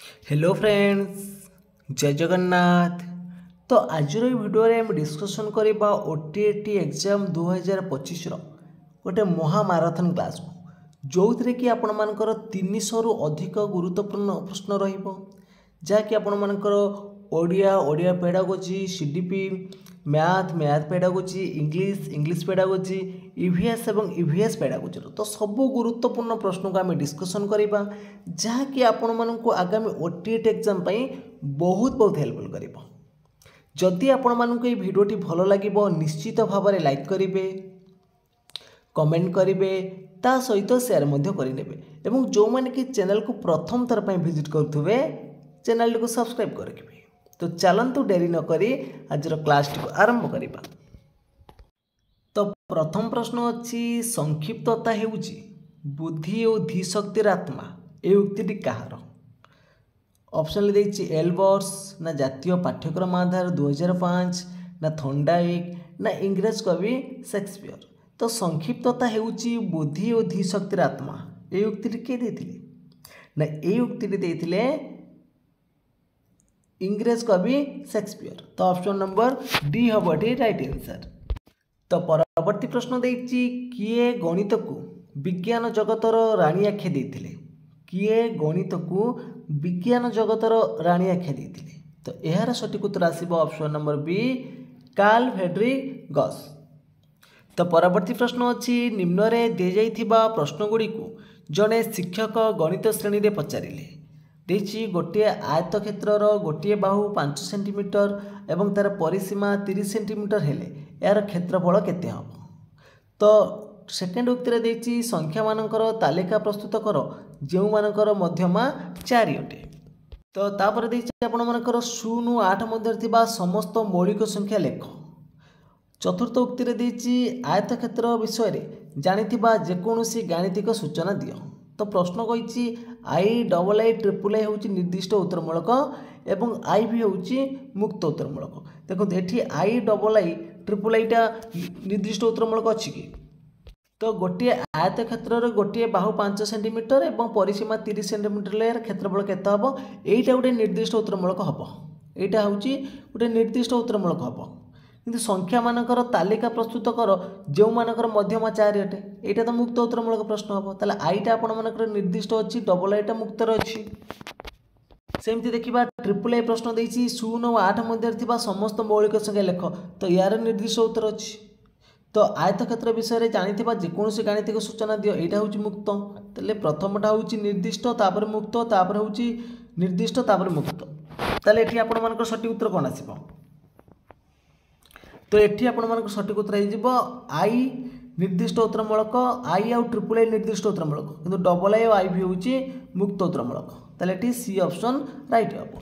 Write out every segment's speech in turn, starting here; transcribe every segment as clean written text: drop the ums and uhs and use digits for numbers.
Hello friends, जय जगन्नाथ। तो आज भिडियो आम डिस्कसन करवा ओटीएटी एग्जाम 2025 गोटे महामाराथन क्लास को जो थे कि आपण मानकर 300 रु अधिक गुरुत्वपूर्ण प्रश्न रही आपण Odia Odia pedagogy CDP math pedagogy English pedagogy EVS एवं ईवीएस पेडागोजी तो सबू गुरुत्वपूर्ण प्रश्न को आम डिस्कसन करवा जहाँकि आपण मानक आगामी ओटीएटी एग्जाम बहुत बहुत हेल्पफुल कर। जदि आपण मानक ये भिडियोटी भल लगे निश्चित भाव में लाइक करेंगे, कमेंट करेंगे, ता सहित शेयर करेंगे एवं जो मैंने कि चैनल को प्रथम थर पर विजिट करुवे चैनल को सब्सक्राइब करेंगे। तो चलतु डेरी न करी आज क्लास टी आरंभ करवा। तो प्रथम प्रश्न अच्छी संक्षिप्तता हेउची बुद्धि और धीशक्तिर आत्मा ए उक्ति कहार। ऑप्शन देछि एल्बर्स ना जातीय पाठ्यक्रम आधार 2005 ना थॉर्नडाइक ना इंग्रज कवि शेक्सपियर। तो संक्षिप्तता हेउची बुद्धि और धीशक्तिर आत्मा ए उक्ति के देथिले ना ए उक्ति देथिले इंग्रज कवि शेक्सपियर। तो ऑप्शन नंबर डी हम ये राइट आंसर। तो परवर्ती प्रश्न देछि किए गणित को विज्ञान जगतर राणी आख्या देथिले, किए गणित को विज्ञान जगतर राणी आख्या देथिले। तो यार सठिक उत्तर आसीबो option number B Carl Friedrich Gauss. तो परवर्ती प्रश्न अच्छी निम्न रे दे जाइथिबा प्रश्न गुडी को जने शिक्षक गणित श्रेणी रे पचारिले देछि गोटे आयत क्षेत्रर गोटे बाहु 5 सेंटीमीटर एवं तार परिसीमा 30 सेंटीमीटर हेले यार क्षेत्रफल केते हम। तो सेकेंड उत्तर देछि संख्या मानकर तालिका प्रस्तुत कर जो मानकर मध्यमा 4 अटे। तो तापर देछि आपण मानकर 0 नु 8 मध्य थिबा समस्त मौलिक संख्या लेख। चतुर्थ उक्ति देछि आयत क्षेत्र विषय रे जानिथिबा जेकोनोसी गाणितिक सूचना दियो। तो प्रश्न कही IIII हूँ निर्दिष्ट उत्तरमूलक एवं आई भी हूँ मुक्त उत्तरमूलक। देखो ये IIII टा निर्दिष्ट उत्तरमूलक अच्छी कि तो गोटे आयत क्षेत्र गोटे बाहु 5 सेंटीमीटर एवं परिसीमा 30 सेंटीमीटर क्षेत्रफल केते हम यहीटा गोटे निर्दिष्ट उत्तरमूलक हम। यहाँ हूँ गोटे निर्दिष्ट उत्तरमूलक हम किंतु संख्या मानकर तालिका प्रस्तुत कर जो मानकर मध्यमा 4 अटे यहाँ तो मुक्त उत्तरमूलक प्रश्न हम। ताले आईटा आपण मानकर निर्दिष्ट अच्छी IIIटा मुक्तर अच्छी। सेमती देखा IIII प्रश्न देछि 0 और 8 मध्य थिबा समस्त मौलिक संख्या लेख। तो यार निर्दिष्ट उत्तर अच्छी। तो आयत क्षेत्र विषय में जानिथिबा जेकोनोसी गाणितिक सूचना दियो यहाँ हूँ मुक्त। ताले प्रथमटा हूँ निर्दिष्ट तापर मुक्त तापर हूँ निर्दिष्ट तापर मुक्त। ताले एठी आपण मानकर सठिक उत्तर कोन आसीबो। तो ये आप सठिक उत्तर हो आई निर्दिष्ट उत्तरमूलक आई आउ IIII निर्दिष्ट उत्तरमूलक किंतु II और आई भी हूँ मुक्त उत्तरमूलक। ताले ये सी ऑप्शन राइट हम।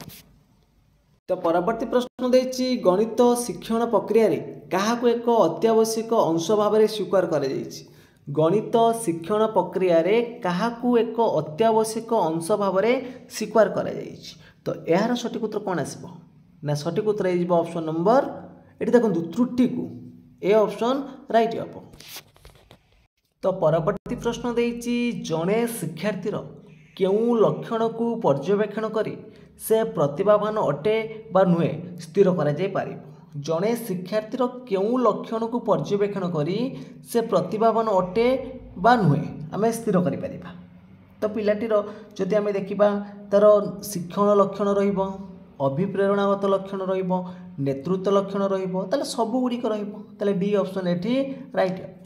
तो परवर्ती प्रश्न देछि गणित शिक्षण प्रक्रिया रे काहाको एक अत्यावश्यक अंश भाव में स्वीकार कर गणित शिक्षण प्रक्रिया रे काहाको एक अत्यावश्यक अंश भाव में स्वीकार कर। तो यार सठिक उत्तर कौन आसब ना सठिक उत्तर हो ऑप्शन नंबर ये देखो त्रुटि को ए ऑप्शन राइट हम। तो परवर्ती प्रश्न देछि जड़े शिक्षार्थीर केउ लक्षण को पर्यवेक्षण करी से प्रतिभावान अटे बा नुहे स्थिर करा जाय पारिबो। जड़े शिक्षार्थीर केउ लक्षण को पर्यवेक्षण करी से प्रतिभावान अटे बा नुहे आम स्थिर करि परिबा। तो पिलाटीर जदि आम देखा तार शिक्षण लक्षण रहिबो, अभिप्रेरणागत लक्षण रहिबो, नेतृत्व लक्षण रहिबो, ताले सबु गुड़िक रहिबो। ताले डी ऑप्शन एठी राइट है।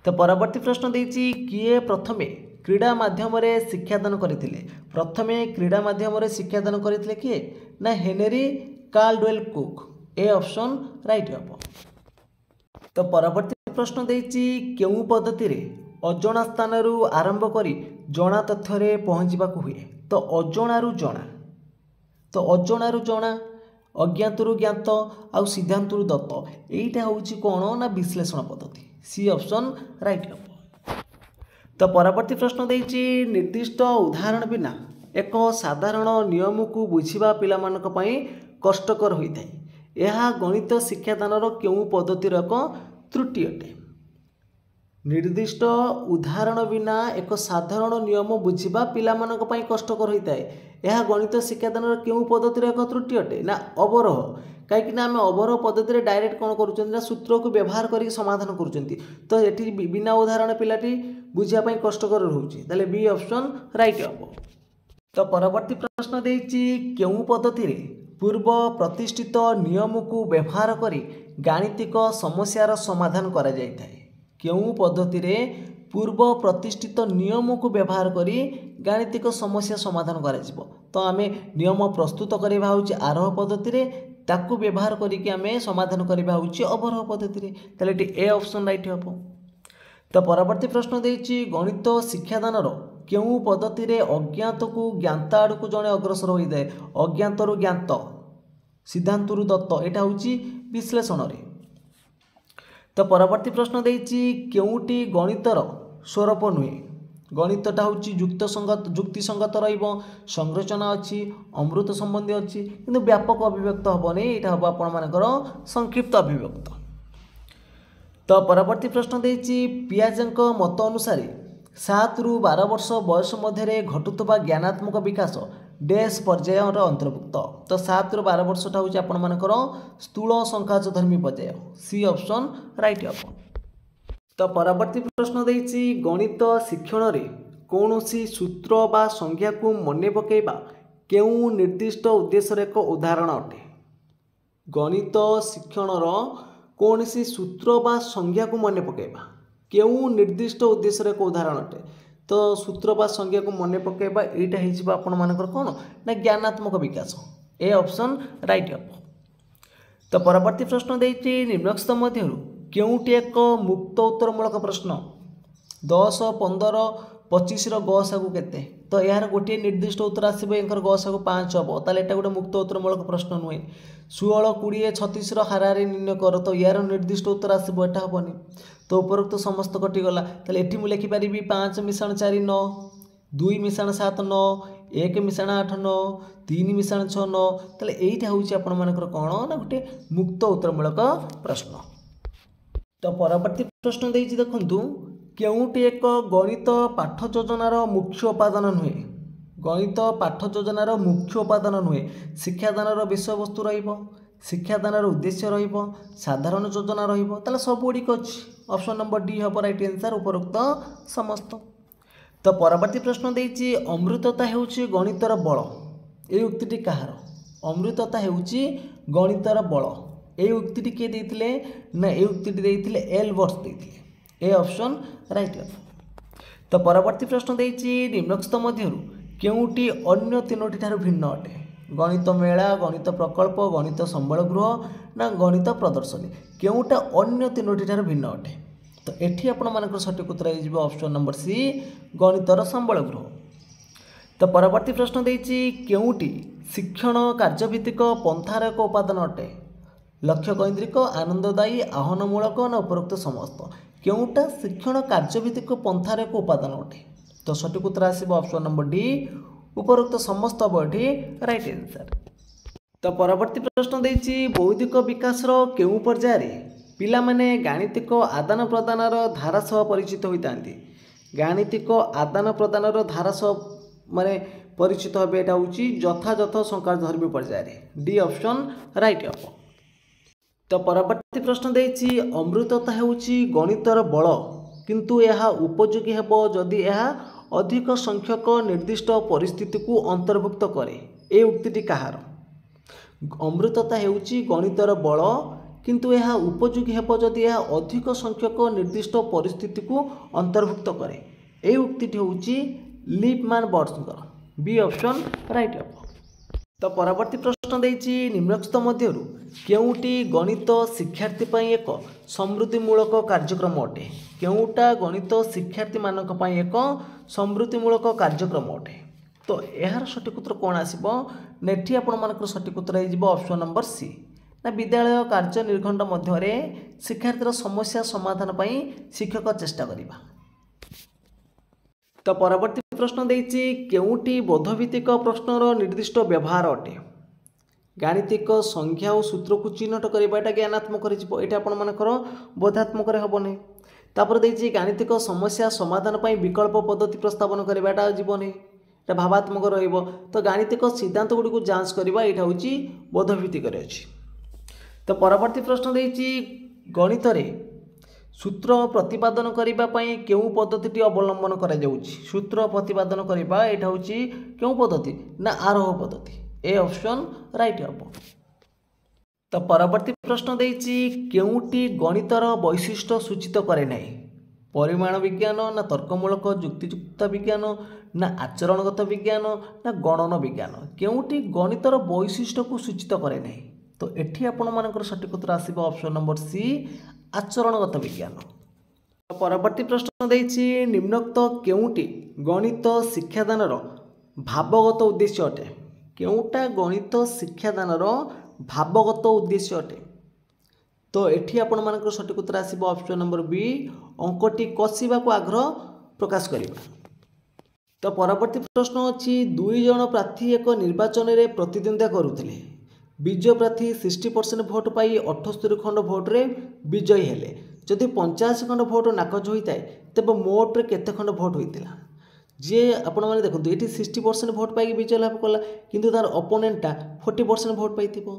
तो परवर्ती प्रश्न देछि किए प्रथमे क्रीड़ा माध्यम रे शिक्षादान करथिले। प्रथमे क्रीड़ा माध्यम रे शिक्षादान करथिले किए ना Henry Caldwell Cook A option right है। तो परवर्ती प्रश्न देछि केउ पद्धति रे अजणा स्थान रु आरंभ करी जणा तथ्य रे पहुँचबाकू हुए। तो अजणा रु जणा, तो अजणा रु जणा, अज्ञातरु ज्ञात आउ सिद्धांतरु दत्त यहीटा हूँ कौन ना विश्लेषण पद्धति सी ऑप्शन राइट हम। तो परवर्ती प्रश्न देछि निर्दिष्ट उदाहरण बिना एक साधारण नियम को बुझिबा पिलामानक पई कष्टकर होइथाय। यह गणित शिक्षादानर केउ पद्धतिर एक त्रुटि अटे। निर्दिष्ट उदाहरण बिना एक साधारण नियम बुझा पिलामानक पई कष्टकर होता है। यह गणित शिक्षादान क्यों पद्धति एक त्रुटि अटे ना अवरोह कहीं आम अवरोह पद्धति डायरेक्ट कौन कर सूत्र को व्यवहार करके समाधान कर तो ये बिना उदाहरण पिलाटी बुझापी कष्टकर रोचे बी ऑप्शन राइट हम। तो परवर्ती प्रश्न देछि क्यों पद्धति रे पूर्व प्रतिष्ठित नियम को व्यवहार करी गाणितिक समस्यार समाधान करा जाय थाए। क्यों पद्धति रे पूर्व प्रतिष्ठित नियम को व्यवहार करी गाणितिक समस्या समाधान करा जिवो। तो आमे नियम प्रस्तुत करबा होछि आरोह पद्धति रे ताकू व्यवहार करिकि आमे समाधान करबा होछि अवरोह पद्धति रे ताले ए ऑप्शन राइट हबो। तो परवर्ती प्रश्न देछि गणित शिक्षादानर क्यों पद्धति रे अज्ञात को ज्ञात आड़ को जड़े अग्रसर होता है अज्ञात रु ज्ञात सिद्धांत रु दत्त यहाँ हूँ विश्लेषण रे। तो परवर्ती प्रश्न देछि क्योंटी गणितर स्वरूप नुहे गणितटा हूँ जुक्ति संगत संरचना अच्छी अमृत संबंधी अच्छी किंतु व्यापक अभिव्यक्त हेनी यहाँ हम आपण संक्षिप्त अभिव्यक्त। तो परवर्ती प्रश्न देछि पियाजेंक मत अनुसार 7 ରୁ 12 वर्ष बयस मध्य घटुवा ज्ञानात्मक विकास डैश पर्यायर अंतर्भुक्त। तो 7 ରୁ 12 वर्षटा हूँ आपर स्थूल संकाचधर्मी पर्याय सी ऑप्शन राइट हम। तो परवर्ती प्रश्न देछि गणित शिक्षण रे कौनसी सूत्र बा संज्ञा को मन पकेबा केउ निर्दिष्ट उद्देश्य एक उदाहरण अटे। गणित शिक्षणर कौनसी सूत्र बा संज्ञा को मन पकेबा केउ निर्दिष्ट उद्देश्य एक उदाहरण अटे। तो सूत्र बा संज्ञा को मन पकेबा यहाँ हो कौन ना ज्ञानात्मक विकास ए ऑप्शन राइट हम। तो परवर्ती प्रश्न देछि निम्नलिखित मध्य केउटी एक मुक्त उत्तरमूलक प्रश्न 10, 15, 25 गसागु केते। तो यार गोटे निर्दिष्ट उत्तर आसो एक गसागु 5 हम ताले एटा गोटे मुक्त उत्तरमूलक प्रश्न नुहे। 16, 20, 36 हाराहारी निर्णय कर तो यार निर्दिष्ट उत्तर आसो एटा हेनी। तो उपरोक्त समस्त कटिगला ताले एठी मु लिखि पारिबी 5 मिशाण 4 9 2 मिशाण 7 9 1 मिशाण 8 9 3 मिशाण 6 9 ताले एइटा होउछि आपण मानकर कोन ना गोटे मुक्त उत्तरमूलक प्रश्न। तो परवर्ती प्रश्न देछि देखंतु केउटी एक गणित पाठ योजनार मुख्य उपादान नुहे गणित पाठ योजनार मुख्य उपादान नुहे शिक्षादानर विषय वस्तु रहिबो शिक्षादानर उद्देश्य रहिबो साधारण योजना रहिबो ताले सब गुड़िक अछि ऑप्शन नंबर डी हम राइट आंसर उपरोक्त समस्त। तो परवर्ती प्रश्न देछि अमृतता हेउछि गणितर बल ए उक्तिटी कहार अमृतता हेउछि गणितर बल ए उक्तिटी किए देइथिले ना ए उक्तिटी देइथिले एल्बर्ट देइथिले ए ऑप्शन राइट हम। तो परवर्ती प्रश्न देछि निम्नलिखित मध्यरु केउटी अन्य तीनोटी ठारू भिन्न अटे गणित मेला गणित प्रकल्प गणित संबल गृह ना गणित प्रदर्शनी केउटा अन्य तीनोटी ठारू भिन्न अटे। तो एठी आपण मानकर सटीक उत्तर हो ऑप्शन नंबर सी गणितर संबल गृह। तो परवर्ती प्रश्न देछि केउटी शिक्षण कार्यभित्तिक पंथार एक उपादान अटे लक्ष्य केन्द्रिक आनंददायी आह्वानमूलक ना उपरोक्त समस्त केउटा शिक्षण कार्यभित्तिक पंथार एक उपादान अटे। तो सटीक उत्तर आसिबो ऑप्शन नंबर डी उपरोक्त समस्त बॉडी राइट आंसर। तो परवर्ती प्रश्न देछि बौद्धिक विकासर केउ पर्यायर पिला माने गाणितिक आदान प्रदानर धारा सह परिचित होइतांती गाणितिक आदान प्रदानर धारा सह माने परिचित हेबे एटा होछि यथायथ संकाचधर्मी पर्यायर डी ऑप्शन राइट हम। तो परवर्ती प्रश्न देछि अमृतता हेउछि गणितर बल किंतु यह उपयोगी हेबो जदि यह अधिक संख्यक निर्दिष्ट परिस्थिति को अंतर्भुक्त करे ए उक्तिटी कहार अमृतता हेउछि गणितर बल किंतु यह उपयोगी हेबो जदि यह अधिक संख्यक निर्दिष्ट परिस्थिति को अंतर्भुक्त करे ए उक्तिटी होउछि लिपमैन बर्ड्सଙ୍କର बी ऑप्शन राइट हम। तो परवर्ती प्रश्न देछि निम्नलिखित मध्यरु केउटी गणित शिक्षार्थी पई एक समृद्धिमूलक कार्यक्रम अटे केउटा गणित शिक्षार्थी मानक पई एक समृद्धिमूलक कार्यक्रम अटे। तो यार सटीक उत्तर कौन आसिबो नेठी आपण मानकर सटीक उत्तर हो ऑप्शन नंबर सी ना विद्यालय कार्य निर्घंट मध्य शिक्षार्थीर समस्या समाधान पई शिक्षक चेष्टा करिबा। तो परवर्ती प्रश्न देछि केउटी बोधभित्तिक प्रश्नर निर्दिष्ट व्यवहार अटे गाणितिक संख्या और सूत्र को चिन्हट करवा ज्ञानात्मक ये आपण मानकर बोधात्मक हेबनी। तापर देछि गाणितिक समस्या समाधान पई विकल्प पद्धति प्रस्तावन करबाटा जीवनी एटा भावात्मक रहइबो। तो गाणितिक सिद्धांत गुडी को जांच करबा एटा होछि बोधभित्तिक रे अछि। तो परवर्ती प्रश्न देछि गणित रे सूत्र प्रतिपादन करबा पई केउ पद्धतिटी अवलंबन करा जाउछि। सूत्र प्रतिपादन करबा एटा होछि केउ पद्धति ना आरोह पद्धति। ए ऑप्शन राइट हबो। तो परवर्ती प्रश्न देछि केउटी गणितर वैशिष्ट्य सूचित करे नाही। परिमाण विज्ञान ना तर्कमूलक युक्तियुक्त विज्ञान ना आचरणगत विज्ञान ना गणन विज्ञान केउटी गणितर वैशिष्ट्य को सूचित करे नाही। तो एठी आपण मानकर सठिक उत्तर आसीबो ऑप्शन नंबर सी आचरणगत विज्ञान। तो परवर्ती प्रश्न देछि निम्नोक्त केउटी गणित शिक्षादानर भावगत उद्देश्य अटे। केउटा गणित शिक्षादानर भावगत उद्देश्य अटे। तो एठी आपण मानकर सठिक उत्तर आसीबो ऑप्शन नंबर बी अंकटी कसिबा को आग्रह प्रकाश करिबा। तो परवर्ती प्रश्न अछि दुई जन प्रार्थी एक निर्वाचन रे प्रतिद्वंद्विता करुथिले। विजय प्रार्थी 60% भोट पाई 78 खंड भोट रे विजयी हेले। जदि 85 खंड भोट नाकच होइताय तबे मोट रे केते खंड भोट होइतिला। जे आपण माने देखंतु एठी 60% भोट पाई विजय लाभ कला किंतु तार ओपोनेंटटा 40% भोट पाइथिबो।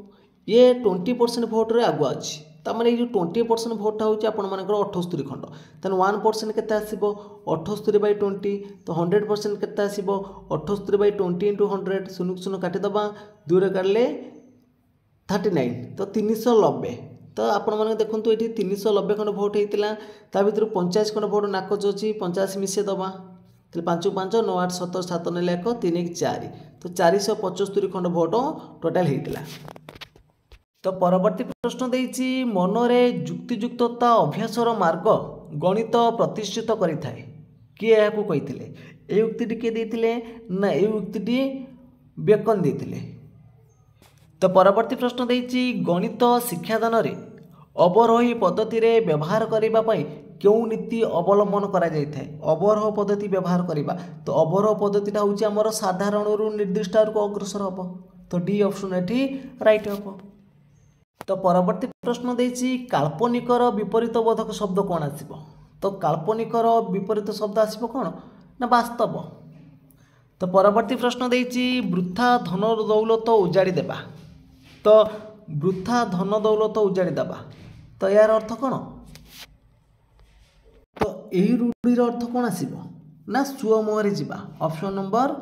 ये 20% भोट रे आगुआ अछि। ता माने जो 20% भोट होउची आपण मानकर 78 खंड तन 1% केते आसीबो 78/20 तो 100% केते आसीबो 78/20 * 100 शून्य शून्य काटि दबा दूर काढले 39 तो 390। तो आपण माने देखंतु एठी 390 खंड भोट हेतिला ता भितर 50 खंड भोट नाकच अछि 85 मिसे दबा तो 5 5 9 8 17 7 ने 1 3 1 4 तो 475 खंड भोट टोटाल हेतिला। तो परवर्ती प्रश्न देछि मनरे युक्तियुक्तता अभ्यासर मार्ग गणित प्रतिष्ठित करिथाय। किए याकू कहिथिले ए युक्तिटी के देथिले ना ए युक्तिटी बेकन देथिले। तो परवर्ती प्रश्न देछि गणित शिक्षादान रे अवरोही पद्धति रे व्यवहार करिबा पई केउ नीति अवलंबन करा जायथाय। अवरोह पद्धति व्यवहार करिबा तो अवरोह पद्धतिटा होछि हमर साधारण रु निर्दिष्ट को अग्रसर हबो। तो डी ऑप्शन एठी राइट हबो। तो परवर्ती प्रश्न देछि काल्पनिकर विपरीत बोधक शब्द कोन आसीबो। तो काल्पनिकर विपरीत शब्द आसीबो कोन ना वास्तव। तो परवर्ती प्रश्न देछि वृथा धन दौलत उजाड़ी देबा। तो वृथा धन दौलत उजाड़ी देबा तो यार अर्थ कोन। तो एही रूढ़ीर अर्थ कोन आसीबो ना सुअ मोहरे जिबा। ऑप्शन नंबर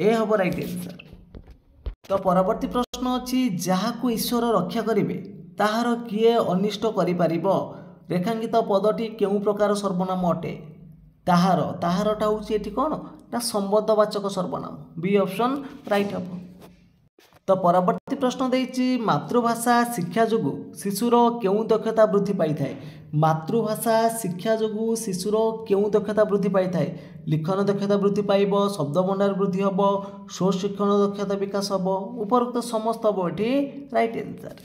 ए हबो राइट आंसर। तो परवर्ती प्रश्न अछि जहाकू ईश्वर रक्षा करिवे ताहार किए अनिष्ट करि पारिबो। रेखांकित पदटी केउ प्रकार सर्वनाम अटे। ताहार ताहारटा होछि एठी कोन ना संबंधवाचक सर्वनाम। बी ऑप्शन राइट हबो। तो परवर्ती प्रश्न देछि मातृभाषा शिक्षा जोगु शिशुर केउ दक्षता वृद्धि पाई थाए। मातृभाषा शिक्षा जोगु शिशुर केउ दक्षता वृद्धि पाई थाए। लिखन दक्षता वृद्धि पाइबो शब्द भंडार वृद्धि हबो सोच शिक्षण दक्षता विकास हबो उपरोक्त समस्त हबो एठी राइट आंसर।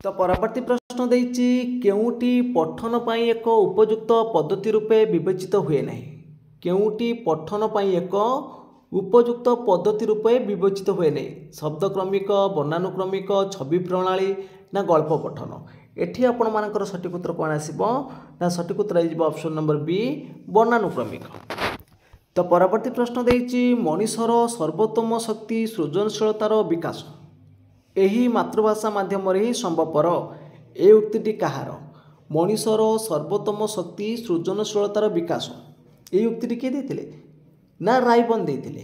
तो परवर्ती प्रश्न देछि केउटी पठन पाई एक उपयुक्त पद्धति रूपे विवेचित हुए नाही। केउटी पठन पाई एक उपयुक्त पद्धति रूपे विवेचित हुए नहीं। शब्द क्रमिक वर्णानुक्रमिक छवि प्रणाली ना गल्प पठन। एठी आपण मानकर सठिक उत्तर कोन आसीबो ना सठिक उत्तर आइबो ऑप्शन नंबर बी वर्णानुक्रमिक। तो परवर्ती प्रश्न देछि मनुष्यर सर्वोत्तम शक्ति सृजनशीलतार विकास एही मातृभाषा माध्यम रे ही संभवपर। ए उक्तिटी कहार मनुष्यर सर्वोत्तम शक्ति सृजनशीलतार विकास ए उक्तिटी के देथिले ना रायबन देथिले।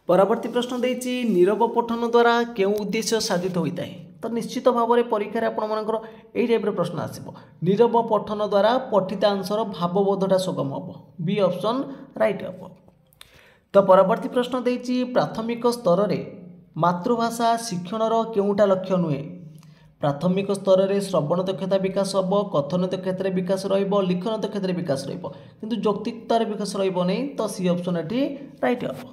परवर्ती प्रश्न देछि नीरव पठन द्वारा केउ उद्देश्य साधित होइताय। तो निश्चित भाव में परीक्षा आपण मानकर एई टाइप प्रश्न आसीबो। नीरव पठन द्वारा पठितांशर भावबोधटा सुगम हबो। बी ऑप्शन राइट हबो। तो परवर्ती प्रश्न देछि प्राथमिक स्तर रे मातृभाषा शिक्षणर केउटा लक्ष्य नुहे। प्राथमिक स्तर रे श्रवण दक्षता विकास हबो कथन दक्षता विकास रहिबो लिखन दक्षता विकास रहिबो किंतु यौक्तिकतार विकास रहिबो नै। तो सी ऑप्शन एठी राइट हबो।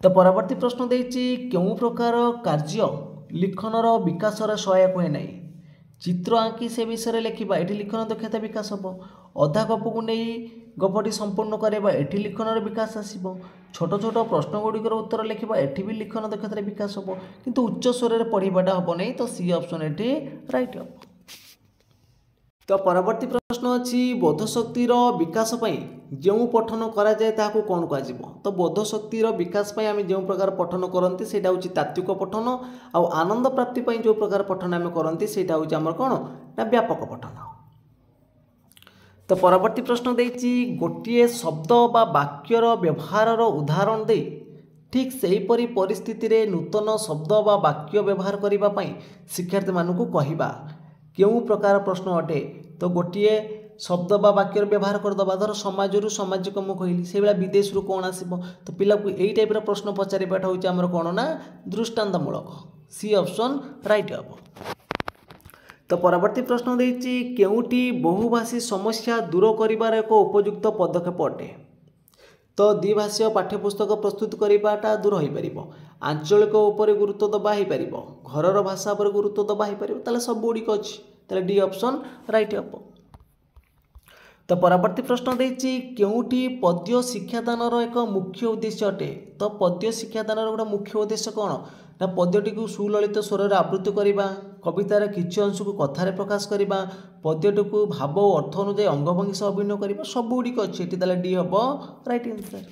तो परवर्ती प्रश्न देछि केउ प्रकार कार्य लिखनर विकासर सहायक हुए नहीं। चित्र आंकी से विषय लिखा ये लिखन दक्षता विकास हम। अधा गप को नहीं गपटी संपूर्ण करवा ये लिखनर विकास आसो। छोट छोट प्रश्न गुड़िकर उत्तर लिखा ये भी लिखन दक्षता विकास हम किंतु उच्च स्वर में पढ़ाटा हम नहीं। तो सी ऑप्शन ये राइट हम। तो परवर्ती प्रश्न अच्छी बोधशक्तिर विकास जो पठन कराए ताकू कौन कह तो बोधशक्तिर विकास आम जो प्रकार पठन करती से हूँ तात्विक पठन आउ आनंद प्राप्ति जो प्रकार पठन आम करती से हूँ आम कौन ना व्यापक पठन। तो परवर्ती प्रश्न देती गोटे शब्द बा वाक्यर व्यवहार उदाहरण दे ठीक सेहीपरि परिस्थिति रे नूतन शब्द बा वाक्य व्यवहार करने शिक्षार्थी मानू कहवा क्यों प्रकार प्रश्न अटे तो गोटे शब्द बा वाक्य व्यवहार करदे धर समाज सामाजिक मुझे कहली से भाया विदेश कौन आसो तो पिला को यही टाइप प्रश्न पचारिबाटा हूँ आमर कौन ना दृष्टान्तमूलक सी ऑप्शन राइट हम। तो परवर्ती प्रश्न देती केउटी बहुभाषी समस्या दूर करिबार एक उपयुक्त पदक्षेप अटे तो द्विभाषीय पाठ्यपुस्तक प्रस्तुत करवाटा दूर हो पार आंचलिक उपर गुरुत्व दबा हो पार घरर भाषा पर गुरुत्व दबा हो पार ताले सब गुड़िक अच्छी ताले डी ऑप्शन राइट हम। तो परवर्ती प्रश्न देती केउटी पद्य शिक्षादानर एक मुख्य उद्देश्य अटे तो पद्य शिक्षादानर गोटे मुख्य उद्देश्य कौन ना पद्यटी को सुललित स्वर आवृत्ति करवा कवितार किसी अंश को कथार प्रकाश करवा पद्यटी को भाव और अर्थ अनुजाई अंगभंगी से अभिनय करवा सब गुड़िक अच्छी डी हम राइट आंसर।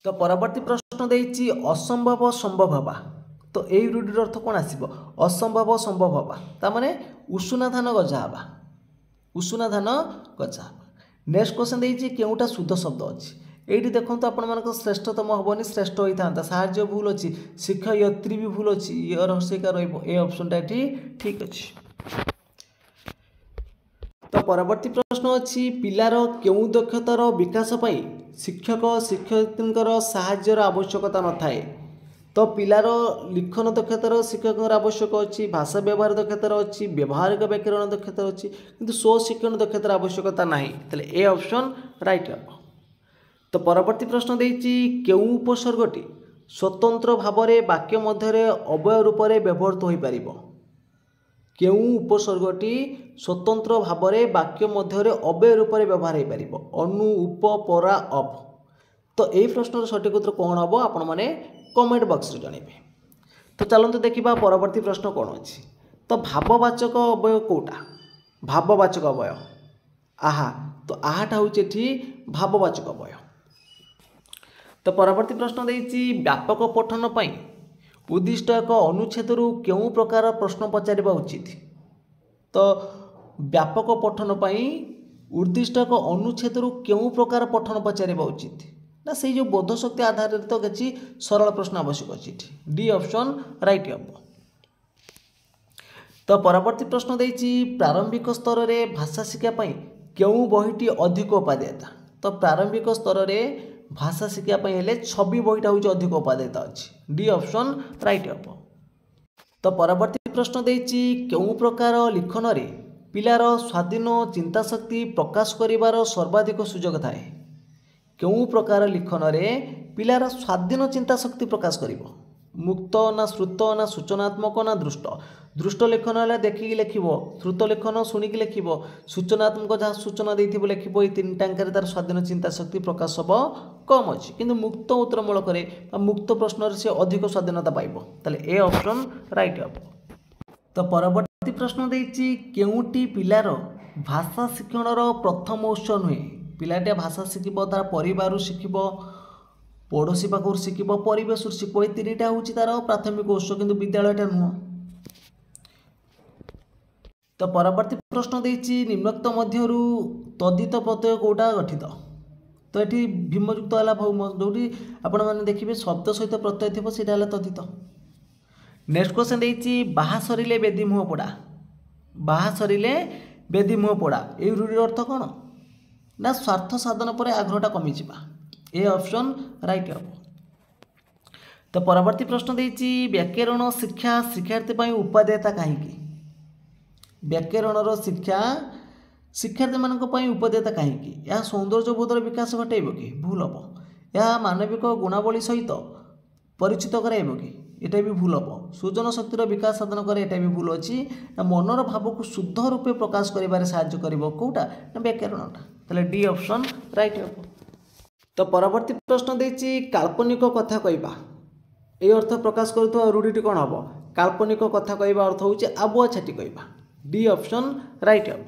तो परवर्ती प्रश्न देती असंभव संभव हवा तो यही रूढ़िर अर्थ कौन आसब असंभव संभव हवा ताने उषुना धान गजा हवा उषुना धान गजा हवा। नेक्स्ट क्वेश्चन देती केउटा शुद्ध शब्द अच्छी ये देखो आपण मान श्रेष्ठतम हेनी श्रेष्ठ होता था साहाଯ୍य भूल अच्छी शिक्षयत्री भी भूल अच्छी ये रहस्यका रप्शनटा ठीक अच्छी। तो परवर्ती प्रश्न अच्छी पिलार केउ दक्षतार विकास पाई शिक्षक शिक्षयित्री साहाय्यर आवश्यकता न थाए तो पिलार लिखन दक्षतार शिक्षक आवश्यक अच्छी भाषा व्यवहार दक्षतार अच्छी व्यावहारिक व्याकरण दक्षतार अच्छी किंतु स्वशिक्षण दक्षतार आवश्यकता ना तेल ए ऑप्शन राइट हम। तो परवर्ती प्रश्न देती केउ उपसर्गटी स्वतंत्र भाव में वाक्य मध्य अवय रूप से व्यवहृत हो पार केउ उपसर्गटी स्वतंत्र भाव में वाक्य मध्य अवय रूप से व्यवहार हो पार अनु उप परा अप तो यही प्रश्न सठिक उत्तर कौन हम आपण मैंने कमेंट बॉक्स रे जनइबे। तो चलते देखा परवर्ती प्रश्न कौन अच्छी तो भाववाचक अवय कौटा भाववाचक अवय आहा तो आहाटा हूँ भाववाचक अवय। तो परवर्ती प्रश्न देती व्यापक पठन पाई उद्दिष्ट एक अनुच्छेद केउ प्रकार प्रश्न पचारिबा उचित तो व्यापक पठन पाई उद्दिष्ट एक अनुच्छेद केउ प्रकार पठन पचारिबा उचित ना से जो बोधशक्ति आधारित तो किसी सरल प्रश्न आवश्यक अच्छी डी ऑप्शन राइट हम। तो परवर्ती प्रश्न देती प्रारंभिक स्तर में भाषा शिक्षापी केउ बहीटी अधिक उपादेयता तो प्रारंभिक स्तर में भाषा शिक्षापी हेले छवि बहीटा हूँ अधिक उपादेयता अच्छी डी ऑप्शन राइट हम। तो परवर्ती प्रश्न देती केउ प्रकार लिखन रे पिलार स्वाधीन चिंता शक्ति प्रकाश करिवार सर्वाधिक सुजोग थाए केउ प्रकार लिखन रे पिलार स्वाधीन चिंता शक्ति प्रकाश करिवो मुक्त ना श्रुत ना सूचनात्मक ना दृष्ट दृष्ट लेखन है देखिकी लिख श्रुत लेखन शुणिकी लिख सूचनात्मक जहाँ सूचना देथिबो लिखिबो ये तीन टांकर तार स्वाधीन चिंता शक्ति प्रकाश हम कम अच्छी किंतु मुक्त उत्तरमूलक मुक्त प्रश्न से अधिक स्वाधीनता पाइब ताले ए ऑप्शन राइट हम। तो परवर्ती प्रश्न देती केउटी पिलार भाषा शिक्षणर प्रथम उत्स नुहे पिलाटे भाषा शिखिब तार परिवार शिखिब पड़ोशी पाखर शिखिब परिवेश शिखिब ये तीनटा हूँ तार प्राथमिक उत्स किंतु विद्यालयटा नुह। तो परवर्ती प्रश्न देती निम्नोक्त मध्यरु तदित प्रत्यय कौटा गठित तो ये भीमयुक्त है भौम जो आपण मैंने देखिए शब्द सहित प्रत्यय थी से तदित। नेक्स्ट क्वेश्चन देती बाहा सरिले बेदी मुह पोड़ा बाहा सरिले बेदी मुह पोड़ा ये रूढ़िर अर्थ कौन ना स्वार्थ साधन पर आग्रहटा कमी जा ए ऑप्शन राइट हम। तो परवर्ती प्रश्न देती व्याकरण शिक्षा शिक्षार्थी उपादेयता कहीं व्याकरणर शिक्षा शिक्षार्थी मान उपादेयता कहीं यह सौंदर्य बोधर विकास घटेब कि भूल हम यह मानविक गुणावली सहित परिचित कराइब कि यहाँ भी भूल हम सृजन शक्तिर विकास साधन करे यहाँ भी भूल अच्छी मनर भाव को शुद्ध रूपे प्रकाश कर साहाय्य कर कौटा ना व्याकरणटा ताले डी ऑप्शन राइट हम। तो परवर्ती प्रश्न देती काल्पनिक कथा कहवा ये अर्थ प्रकाश करुवा रूढ़ी कौन हम काल्पनिक कथा कहवा अर्थ हूँ आबुआ छाटी कहवा डी ऑप्शन राइट हम।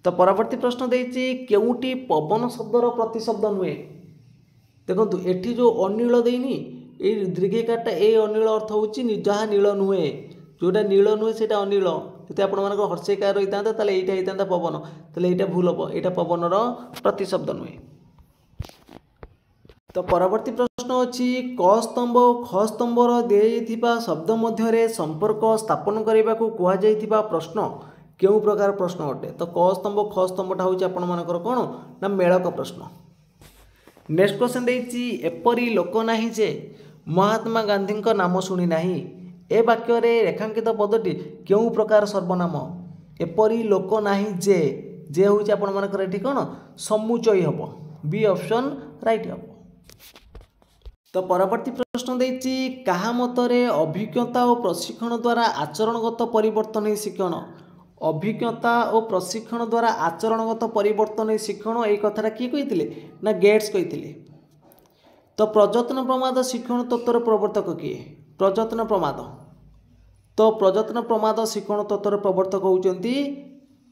तो परवर्ती प्रश्न देछि केउटी पवन शब्दर प्रतिशब्द नुहे। देखो एठी जो अनिल देनी ये दीर्घिकारटा ए अनिल अर्थ होची जहाँ नील नुहे, जोटा नील नुहे से अनिल। यदि आपण मानक हर्षेकार रही था ताले एटा होता पवन, ताले एटा भूल हम, एटा पवनर प्रतिशब्द नुहे। तो परवर्ती प्रश्न अच्छी क स्तंभ और ख स्तंभर दिया शब्द मध्य संपर्क स्थापन करने को कहुवा प्रश्न क्यों प्रकार प्रश्न अटे। तो क स्तंभ ख स्तंभटा हूँ आपण मानकर कौन ना मेलक प्रश्न। नेक्स्ट क्वेश्चन देछि एपरी लोक नाही जे महात्मा गांधी नाम शुणी नाही। ए वाक्य रेखांकित पदटी क्यों प्रकार सर्वनाम। एपरी लोक नाही जे हूँ आपण मानकर एठी कौन समुचय हम, बी ऑप्शन राइट हम। तो परवर्ती प्रश्न देछि कहा मतरे अभिज्ञता और प्रशिक्षण द्वारा आचरणगत परिवर्तन ही शिक्षण। अभिज्ञता और प्रशिक्षण द्वारा आचरणगत परिवर्तन ही शिक्षण ये कथाटा किए कही ना गेट्स कही। तो प्रयत्न प्रमाद शिक्षण तत्वर प्रवर्तक किए प्रयत्न प्रमाद। तो प्रयत्न प्रमाद शिक्षण तत्वर प्रवर्तक होउचंती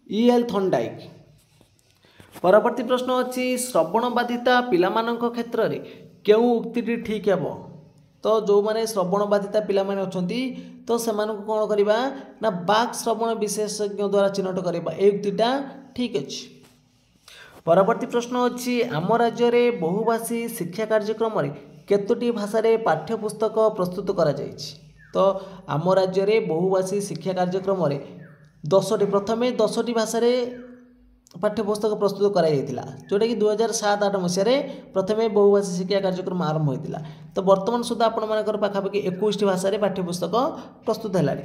E.L. थर्नडाइक। परवर्ती प्रश्न अच्छी श्रवण बाधिता पिलामानंक क्षेत्र में क्यों उक्ति ठीक है। तो जो माने श्रवण बाधिता पिला माने अछंती तो से कौन करवा ना बाक श्रवण विशेषज्ञ द्वारा चिन्हट करवा ए उक्तिटा ठीक अच्छे। परवर्ती प्रश्न अच्छी आम राज्य में बहुभाषी शिक्षा कार्यक्रम केतोटी भाषा पाठ्यपुस्तक प्रस्तुत करा जायछि। तो आम राज्य में बहुभाषी शिक्षा कार्यक्रम 10टी प्रथमे 10टी भाषा पाठ्यपुस्तक प्रस्तुत कराइला जोटा कि 2007-8 मसीह प्रथमे बहुभाषी शिक्षा कार्यक्रम आरंभ होता। तो बर्तमान सुधा आपण मानकर पाखापाखि 21 भाषा पाठ्यपुस्तक प्रस्तुत है।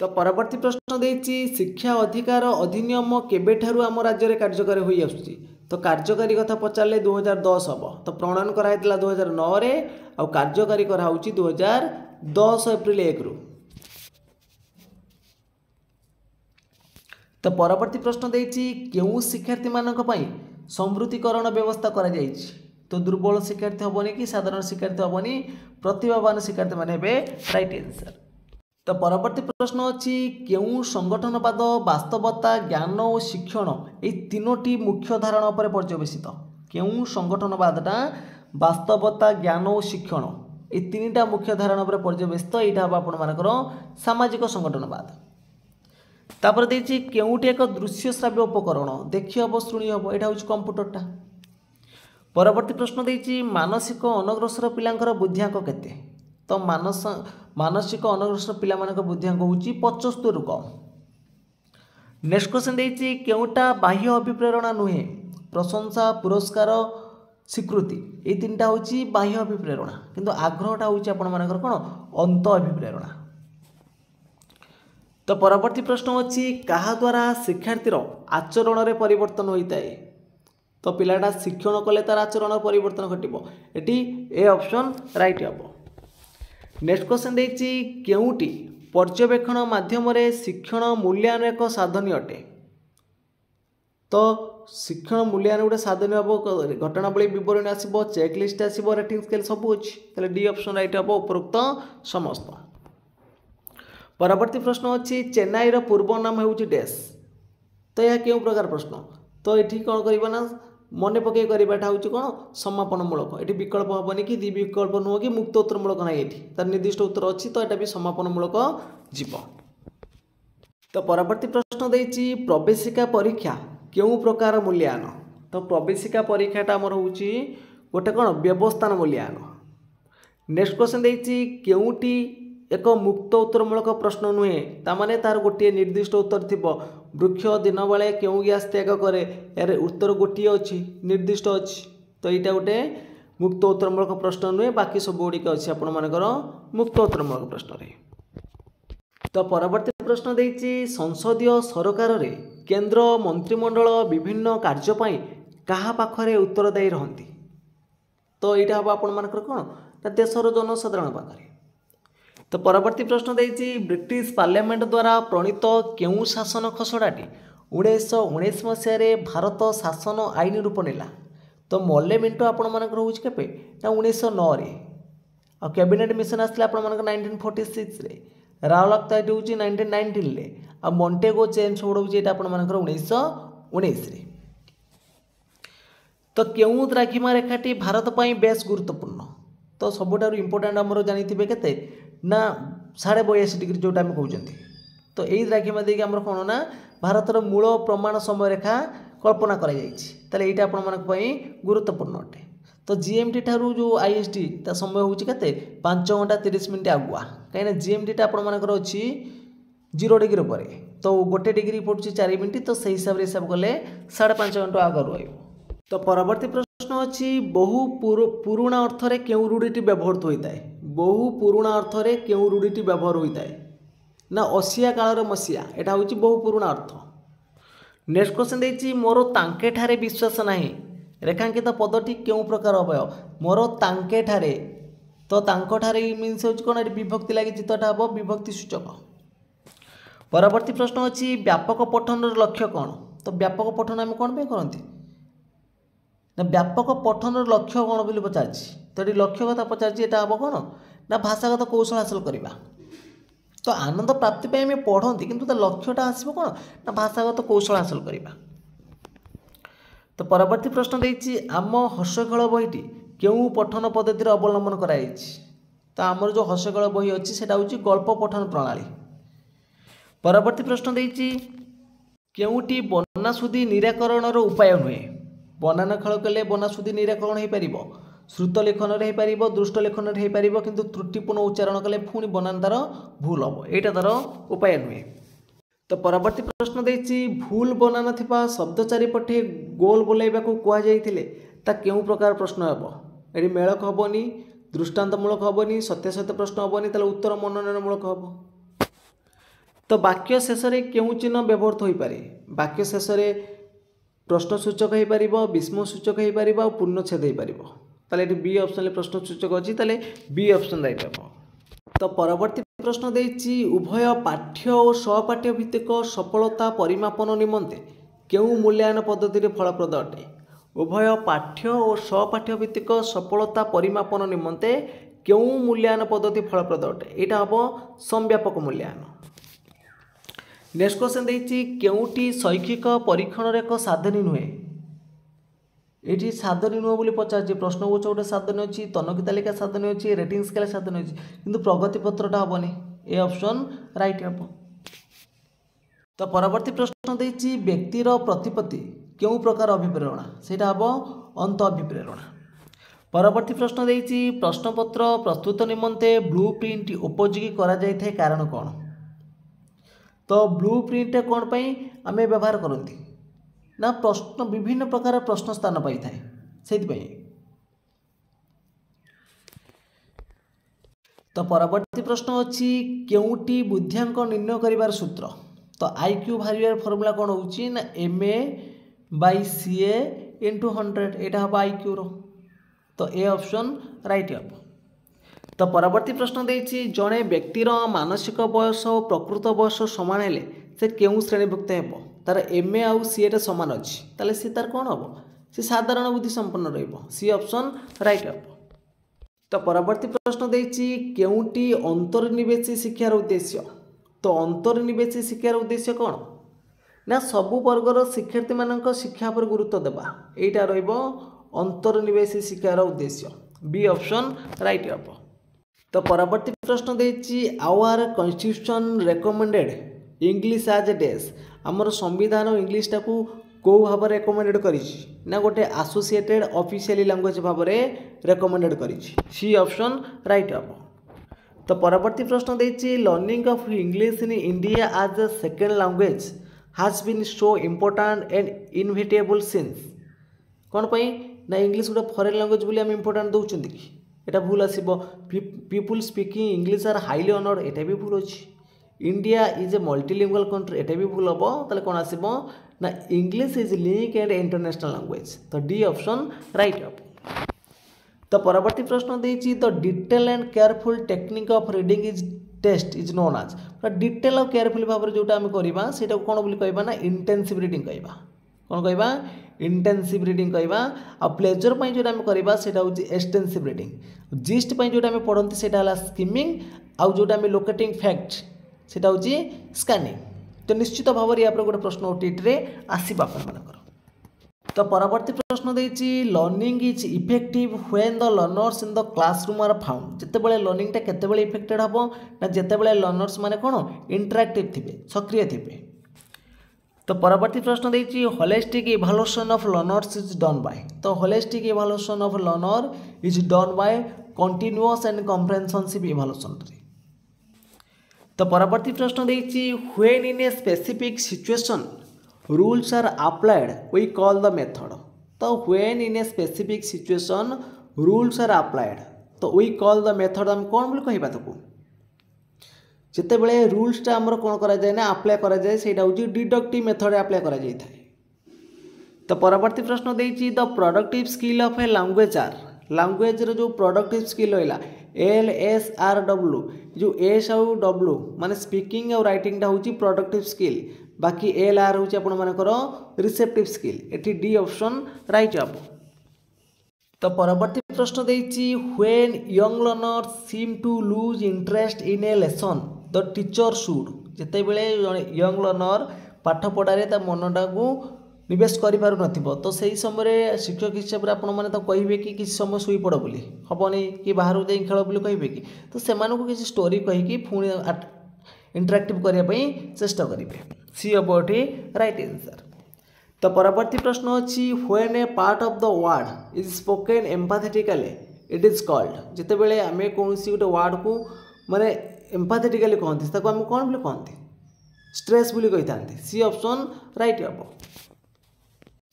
तो परवर्ती प्रश्न देछि शिक्षा अधिकार अधिनियम केबेठारु आम राज्य में कार्यकारी होई आसुछि। तो कार्यकारी कथा पचारे 2010 हम। तो प्रणयन कराइला 2009 रे आ कार्यकारी कराउछि 2010 एप्रिल 1 रु। तो परवर्ती प्रश्न देछि केउं शिक्षार्थी मानक पई समृद्धीकरण व्यवस्था करा जायछि। तो दुर्बल शिक्षार्थी हेबनी कि साधारण शिक्षार्थी हेबनी प्रतिभावान शिक्षार्थी माने हेबे राइट आंसर। तो परवर्ती प्रश्न अच्छी केउं संगठनवाद वास्तवता ज्ञान और शिक्षण ये तीनोटी मुख्य धारणा पर पर्यवेसित। केउं संगठनवादटा वास्तवता ज्ञान और शिक्षण ये तीनटा मुख्य धारणा पर पर्यवेसित। यहाँ हम आपण मानकर सामाजिक संगठनवाद। तापर देछि केउंटी एक दृश्य श्राव्य उपकरण देखि हम शुणी हम यहाँ हूँ कंप्यूटरटा। परवर्ती प्रश्न देछि मानसिक अनग्रसर पिलांकर बुद्धिआंक केते। तो मानसिक अनग्रसर पिला मानक बुद्धिआंक होउछि 75 रु कम। नेक्स्ट क्वेश्चन देछि केउंटा बाह्य अभिप्रेरणा नुहे प्रशंसा पुरस्कार स्वीकृति ये तीनटा होउछि बाह्य अभिप्रेरणा किंतु आग्रहटा होउछि आपण मानकर कोन अंत अभिप्रेरणा। तो परवर्ती प्रश्न अच्छी कहा द्वारा शिक्षार्थीर आचरण में परिवर्तन होता है। तो पिलाटा शिक्षण कले तार आचरण परिवर्तन घटिबो एटी ए ऑप्शन राइट हम। नेक्स्ट क्वेश्चन देछि केउटी पर्यवेक्षण माध्यम शिक्षण मूल्यांकन एक साधन अटे। तो शिक्षण मूल्यांकन गोटे साधन हम घटनावली विवरणी आसो चेकलिस्ट आसो रेटिंग स्केल सब अच्छी डी ऑप्शन राइट हम उपरोक्त समस्त। परवर्ती प्रश्न अच्छी चेन्नईर पूर्व नाम हूँ डैश। तो यह क्यों प्रकार प्रश्न। तो ये कौन करना मन पकई करवाटा हूँ कौन समापनमूलक। ये विकल्प हेनी कि द्वि विकल्प नुह कि मुक्त उत्तरमूलक ना ये तार निर्दिष्ट उत्तर अच्छी तो यहाँ भी समापनमूलक जीव। तो परवर्ती प्रश्न देछि प्रवेशिका परीक्षा क्यों प्रकार मूल्यांकन। तो प्रवेशिका परीक्षाटा आमर हूँ गोटे कौन व्यवस्थान मूल्यांकन। नेक्स्ट क्वेश्चन देछि केउटी एक मुक्त उत्तरमूलक प्रश्न नुहे तामाने तार गोटे निर्दिष्ट उत्तर थी वृक्ष दिन बेले क्यों गैस त्याग करे यार उत्तर गोटे अच्छी निर्दिष्ट अच्छी। तो यहाँ गोटे मुक्त उत्तरमूलक प्रश्न नुहे बाकी सब गुड़िक अच्छी आपण मानकर मुक्त उत्तरमूलक प्रश्न रे। तो परवर्ती प्रश्न देछि संसदीय सरकार रे केंद्र मंत्रिमंडल विभिन्न कार्यपाई कहा पाखरे उत्तरदायी रहंती। तो यहाँ हम आपण मानकर कौन ना देशर जनसाधारण पाखरे। तो परवर्ती प्रश्न देछि ब्रिटिश पार्लियामेंट द्वारा प्रणीत केउं शासन खसड़ाटी 1919 मसीह भारत शासन आईन रूप नेला। तो मल्ले मिंटो आपण मानकर होउछि केपे ना 1909 रे आ कैबिनेट मिशन आसला आपण मानकर 1946 रे रावलाक्ता होउछि 1919 रे आ मॉन्टेगो चेन सोड होची एटा आपण मानकर 1919 रे। तो केउ द्राघिमा रेखाटी भारत पई बेस गुरुत्वपूर्ण तो सबुठारु इंपोर्टेंट हमरो जानिथिबे केते ना 82.5 डिग्री जोटा हम कहउचंती। तो एई द्राघिमा देकी हमरो कोन ना भारतर मूल प्रमाण समय रेखा कल्पना करा जायछि ताले एटा आपण मानक पई गुरुत्वपूर्ण अटे। तो जीएमटी ठारू जो आईएसटी ता समय होची केते 5 घंटा 30 मिनिट आगुआ काईना जीएमटी टा आपण मानकर अछि 0 डिग्री परे तो 1 डिग्री पडुची 4 मिनिट तो सही हिसाब रे हिसाब करले 5.5 घंटा आगु रहइबो। तो परवर्ती प्रश्न अछि बहु पुराणा अर्थ रे केउ रूढिटी व्यवहृत होइताय। बहु पुराणा अर्थ रे केउ रूढिटी व्यवहार होइताय ना असिया काल रे मसिया एटा होची बहु पुराणा अर्थ। नेक्स्ट क्वेश्चन देछि मोर तांके ठारे विश्वास नाही रेखांकित पदटी केउ प्रकार अवय मोर तांके ठारे तो तांको ठारे मीन्स होची कोन विभक्ति लागि चितटा हबो विभक्ति सूचक। परवर्ती प्रश्न अछि व्यापक पठन लक्ष्य कोन तो व्यापक पठन हम कोन पे करंती ना व्यापक पठन लक्ष्य कोन बोली पचारछि तो एटी लक्ष्य कथा पचारछि एटा हबो कोन ना भाषागत कौशल हासिल करिबा। तो आनंद प्राप्ति पे हम पढ़ती किंतु तो लक्ष्यटा आसबो कोन ना भाषागत कौशल हासिल करिबा। तो परवर्ती प्रश्न देछि आम हर्षखेल बहीटी केउ पठन पद्धति अवलंबन कराइछि तो आमर जो हर्षखेल बही अछि सेटा होछि गल्प पठन प्रणाली। परवर्ती प्रश्न देछि केउटी बनासुदी निराकरण उपाय हुए बनाना खेल कले बनासुदी निराकरण हो पार श्रुत लेखन रे हो दृष्ट लेखन रे हो किंतु त्रुटिपूर्ण उच्चारण कले पुणी बनाना तार भूल हम एटा तार उपाय नुहे। तो परवर्ती प्रश्न देछि भूल बनाना थिबा शब्द चारिपटे गोल बोलाइबा को कुआ जाइथिले ता केउ प्रकार प्रश्न हेबो एडी मेलक हबोनी दृष्टांतमूलक हबोनी सत्य सत्य प्रश्न हबोनी ताले उत्तर मननमूलक हबो। तो वाक्य शेष रे केउ चिन्ह व्यवहृत होई पारे वाक्य शेष रे प्रश्न सूचक हो पार विस्मय सूचक हो पार और पूर्णछेद हो पार ताले बी ऑप्शन प्रश्न सूचक अच्छी ताले बी ऑप्शन राइट हम। तो परवर्ती प्रश्न देछि उभय पाठ्य और सहपाठ्य भित्तिक सफलता परिमापन निमंते केउ मूल्यांकन पद्धति फलप्रद अटे। उभय पाठ्य और सहपाठ्य भित्तिक सफलता परिमापन निमंते केउ मूल्यांकन पद्धति फलप्रद अटे एटा हम समव्यापक मूल्यांकन। नेक्स्ट क्वेश्चन देछि केउटी शैक्षिक परीक्षण एक साधनी नुहे ये साधनी नुह बोली पचार प्रश्न गोच गोटे साधनी अच्छी तनखी तालिका साधनी अच्छी रेटिंग स्केल साधनी अच्छी किंतु प्रगति पत्रटा हेनी ए ऑप्शन राइट हम। तो परवर्ती प्रश्न देछि व्यक्तिर प्रतिपत्ति केउ प्रकार अभिप्रेरणा सेटा हम अंत अभिप्रेरणा। परवर्ती प्रश्न देछि प्रश्नपत्र प्रस्तुत निमंते ब्लू प्रिंट उपयोगी करा जायथे कारण कौन तो ब्लू प्रिंट कौन पई आमे व्यवहार करती ना प्रश्न विभिन्न प्रकार प्रश्न स्थान पाई थाए से। तो परवर्ती प्रश्न अच्छी केउटी बुद्धियांक निर्णय करिवार सूत्र तो आईक्यू भारिवार फॉर्मूला कौन होची ना MA/CA × 100 एटा हम आईक्यू रो तो ए ऑप्शन राइट हम। तो परवर्ती प्रश्न देछि जड़े व्यक्तिर मानसिक बयस और प्रकृत बयस समान हेले से केउ श्रेणीभुक्त हेबो तार MA आउ CA समान अच्छी ताले सी तार कौन हम सी साधारण बुद्धि संपन्न रहिबो सी ऑप्शन राइट हम। तो परवर्ती प्रश्न देछि केउटी अंतर्निवेशी शिक्षार उद्देश्य तो अंतर्निवेशी शिक्षार उद्देश्य कौन ना सबु वर्गर शिक्षार्थी मानक शिक्षा पर गुरुत्व देबा एटा रहिबो अंतर्निवेशी शिक्षार उद्देश्य बी ऑप्शन राइट हम। तो परवर्ती प्रश्न देछि our constitution recommended English as a डेस आमर संविधान इंग्लिश टाकू को भाव रेकमेंडेड करिछि ना गोटे एसोसिएटेड ऑफिशियली लैंग्वेज भाव रेकमेंडेड करिछि सी ऑप्शन राइट हम। तो परवर्ती प्रश्न देछि learning of English in India as a second language has been so important and inevitable since कौन पई ना इंग्लिश गोटे फॉरेन लैंग्वेज बोली हम इम्पोर्टेंट दउचंदी कि एटा भूल आसीबो people speaking English are highly honoured एटा भी भूल अछि। India is a multilingual country एटा भी भूल हम ताले कौन आसीबो ना English is link and international language तो डी ऑप्शन राइट हम। तो परवर्ती प्रश्न देछि the detail and careful technique of reading is test is known as detail और केयरफुल भाव जोटा आम करवा सेटा कौन बोली कहबा ना इंटेंसिव रीडिंग कहबा कौन कहबा इंटेंसिव रीडिंग कहबा आ प्लेजर पई जोटा आम करवा सेटा होची एक्सटेंसिव रीडिंग जिस्ट पई जोटा आम पढ़ंती सेटा हला स्किमिंग आ जोटा आम लोकेटिंग फैक्ट सेटा होची स्कैनिंग तो निश्चित भाव में यहाँ गोटे प्रश्न ओटीटी आसवा आपर। तो परवर्ती प्रश्न देती learning is effective when the learners in the classroom are found. जितेबाला लर्निंगटा केतेबाला इफेक्टेड हम ना जितेबाला लर्नर्स माने कौन इंटरैक्टिव थे सक्रिय थे। तो परवर्ती प्रश्न देती holistic evaluation of learners is done by. तो holistic evaluation of learner is done by continuous and comprehensive evaluation. तो परवर्ती प्रश्न देती when in a specific situation rules are applied we call the method। तो when in a specific situation rules are applied तो we call the method हम कौन बोली कहबा ताको जिते बेले रूल्सटा हमर कोन करा जाय ना अप्लाई करा जाय सेटा होची डिडक्टिव मेथड अप्लाई करा जाय थाए। तो परवर्ती प्रश्न देछि the productive skill of a language are. Language रो जो प्रोडक्टिव स्किल होइला एल एस आर डब्ल्यू जो एस आउ डब्ल्यू माने स्पीकिंग और राइटिंग टा होची प्रोडक्टिव स्किल बाकी एल आर होची आपण मानकर रिसेप्टिव स्किल एटी डी ऑप्शन राइट अब। तो परवर्ती प्रश्न देछि when young learner seem to lose interest in a lesson the teacher should. जेते बेले यंग लर्नर पाठ पढ़ारे ता मनटा को निवेश करि पारु नथिबो तो सही समय शिक्षक हिसाब रे आपण माने तो कहिबे कि किसी समय सुई पड़ बोली हबनी कि बाहर जाई खेल बोली कहिबे कि तो सेमानकु किसी स्टोरी कहि कि पुणी इंटरैक्टिव करिया पई चेष्टा करिवे। सी अबोटी राइट आंसर। तो परवर्ती प्रश्न अछि when A part of the word is spoken empathetically it is called. जेते बेले हमें कोनसी गोटे वर्ड को माने एम्पैथेटिकली कहंती ताको हम कोन बोली कहंती स्ट्रेस बोली कहितांती। सी ऑप्शन राइट अब।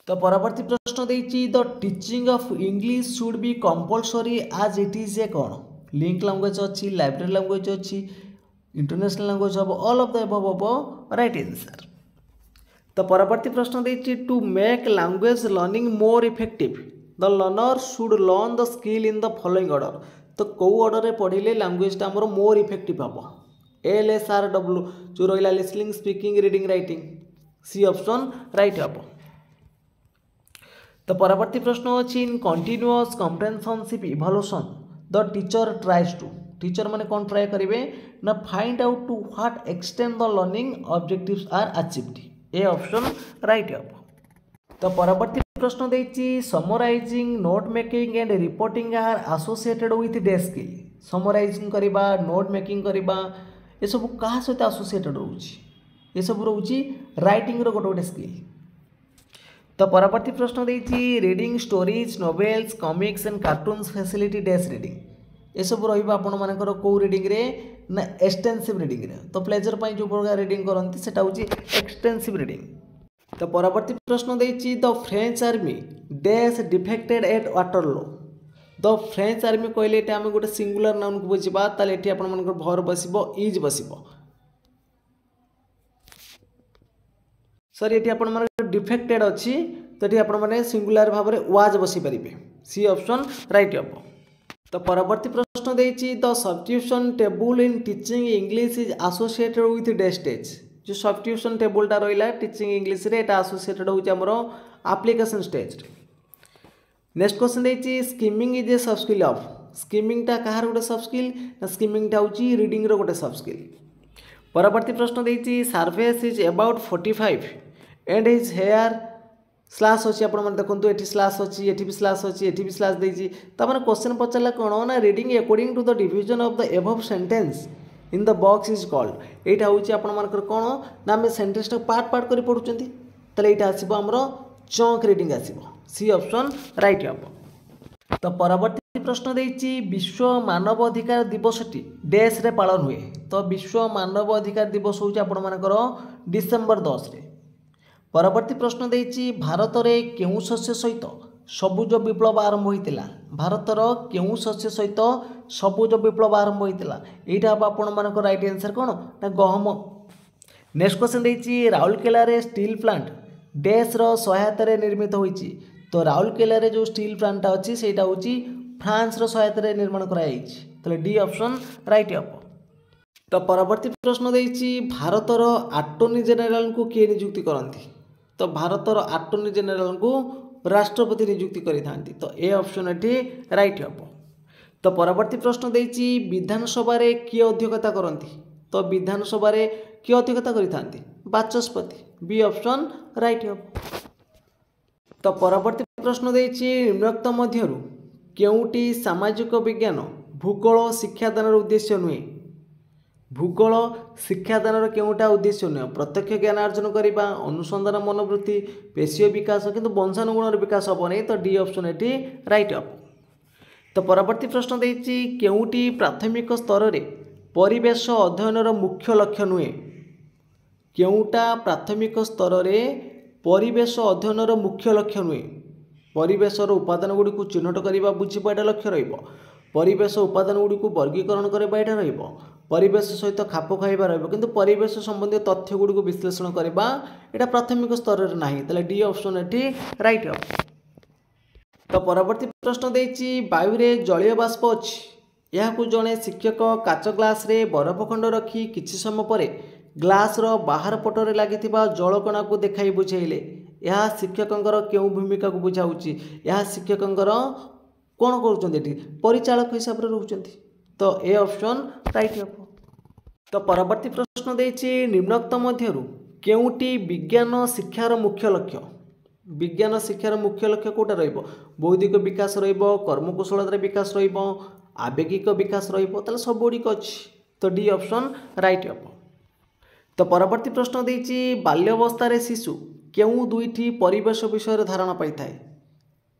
तो परवर्ती प्रश्न देछि the teaching of English should be compulsory as it is a कौन लिंक लैंग्वेज अच्छी लाइब्रेरी लैंग्वेज अच्छी इंटरनेशनल लैंग्वेज हम ऑल ऑफ द एबव हम राइट आंसर। तो परवर्ती प्रश्न देछि to make language learning more effective the learner should learn the skill in the following order. तो कौ ऑर्डर रे पढ़िले लैंग्वेजटा हमर मोर इफेक्टिव हम एल एस आर डब्ल्यू जो रहिला listening speaking reading writing. C option right हम। तो परवर्ती प्रश्न अच्छी in continuous comprehensive evaluation the teacher tries to. Teacher माने कौन ट्राई करेंगे ना find out to what extend the learning objectives are achieved. A option right अब। तो परवर्ती प्रश्न देछि summarising note making and reporting are associated with the skill. Summarising करबा नोट मेकिंग करबा ये सब कहा सहित एसोसिएटेड रोची ये सब रोची राइटिंग रो गोटे गोटे स्किल। तो परवर्ती प्रश्न देछि reading stories novels comics and cartoons facility डेस रीडिंग ये सब रहिबा आपण मानकर को रीडिंग रे ना एक्सटेंसिव रीडिंग रे। तो प्लेजर पई जो प्रकार रीडिंग करंती सेटा होची एक्सटेंसिव रीडिंग। तो परवर्ती प्रश्न देछि द फ्रेंच आर्मी डेस defeated at Waterloo. The French army कहले एटा हम गोटे सिंगुलर नाउन को बुझिबा ताले एठी आपण मानकर भर बसिबो इज बसिबो सॉरी एटी आपण माने डिफेक्टेड अछि तो एटी आपण माने सिंगुलर भाव में वाज बसी परिबे। सी ऑप्शन राइट अब। तो परवर्ती प्रश्न देछि the substitution table in teaching English is associated with the stage. जो सब्स्टिट्यूशन टेबलटा रहिला टीचिंग इंग्लिश रे एटा एसोसिएटेड होछि हमरो एप्लीकेशन स्टेज। नेक्स्ट क्वेश्चन देछि skimming is a sub skill of. Skimming टा कहार गोटे सब स्किल ना स्किमिंग टा होछि रीडिंग रो गोटे सब स्किल। परवर्ती प्रश्न देछि surface is about 45 and his hair slash अच्छी आप देखो ये स्लाश अच्छी ये भी स्लाश अच्छी ये भी स्लाश देती मैंने क्वेश्चन पचारा कौन ना reading according to the division of the above sentence in the box is called. यहाँ हूँ आपर कौन ना आम सेंटेंस पार्ट पार्ट कर पढ़ुं तो यहाँ आसब आमर चंक रीडिंग आसब। सी ऑप्शन राइट हम। तो परवर्ती प्रश्न देछि विश्व मानव अधिकार दिवस टी डेस रे पालन हुए। तो विश्व मानव अधिकार दिवस हूँ आपर डिसेम्बर 10 रे। परवर्ती प्रश्न देछि भारत रे केउ शस्य सहित सबुज विप्लव आरंभ होइतिला। भारतर केउ शस्य सहित सबुज विप्लव आरंभ होइतिला एटा आपण मानको राइट आंसर कोन ना गहम। नेक्स्ट क्वेश्चन देछि राउरकेला रे स्टील प्लांट डैश रो सहायता रे निर्मित होइछि। तो राउरकेला रे जो स्टील प्लांट अछि सेटा होछि फ्रांस रो सहायता रे निर्माण कराइछि। तो डी ऑप्शन राइट हम। तो परवर्ती प्रश्न देछि भारतर अटॉर्नी जनरल को किए नियुक्ति करंती। तो भारतर अटॉर्नी जनरल को राष्ट्रपति नियुक्ति करिथांती। तो ए ऑप्शन एठी राइट हम। तो परवर्ती प्रश्न देछि विधानसभा रे किए अध्यक्षता करंती। तो विधानसभा रे किए अध्यक्षता करिथांती बाचस्पति बी ऑप्शन राइट हम। तो परवर्ती प्रश्न देछि निम्नोक्त मध्यरु केउटी सामाजिक विज्ञान भूगोल शिक्षादान उद्देश्य नुहे। भूगोल शिक्षादान केउटा उद्देश्य नुहे प्रत्यक्ष ज्ञान अर्जन करने अनुसंधान मनोवृत्ति पेशीय विकास किंतु वंशानुगुण विकास हम नहीं तो D option eighty right up. तो परवर्ती प्रश्न देछि केउटी प्राथमिक स्तर रे परिवेश अध्ययन मुख्य लक्ष्य नुहे। केउटा प्राथमिक स्तर रे परिवेश अध्ययन मुख्य लक्ष्य नुहे। परिवेशर उपादान गुड़ी को चिन्हट करने बुझा यहाँ लक्ष्य रहिबो। परिवेश उपादान गुड़ी को वर्गीकरण करने यहाँ रहिबो। परिवेश सहित खाप खाइबा रहिबो किंतु परिवेश संबंधी तथ्य गुड़ी को विश्लेषण करने यहाँ प्राथमिक स्तर रे नाही ताले D option eighty right up. तो परवर्ती प्रश्न देछि वायु रे जलीय बाष्प अछि याकू जड़े शिक्षक काच ग्लास रे बरफ खंड रखी किछि समय पर ग्लास रो बाहर पटरे लागिथिबा जलकणा को देखाई बुझेइले यह शिक्षकंकर केउ भूमिका को बुझाउछि। यह शिक्षकंकर कोन करूछन्ति एठी परिचालक हिसाब रे रहउछन्ति तो ए ऑप्शन राइट हो। तो परवर्ती प्रश्न देछि निम्नोक्त मध्यरु केउटी विज्ञान शिक्षार मुख्य लक्ष्य। विज्ञान शिक्षार मुख्य लक्ष्य कोटा रहिबो बौद्धिक विकास रहिबो कर्मकुशलतार विकास रहिबो आवेगिक विकास रहिबो ताले सब गुडी अछि तो डी ऑप्शन राइट हो। तो परवर्ती प्रश्न देछि बाल्यावस्था शिशु केउ दुईटी परिवेश विषय धारणा पाई थाए।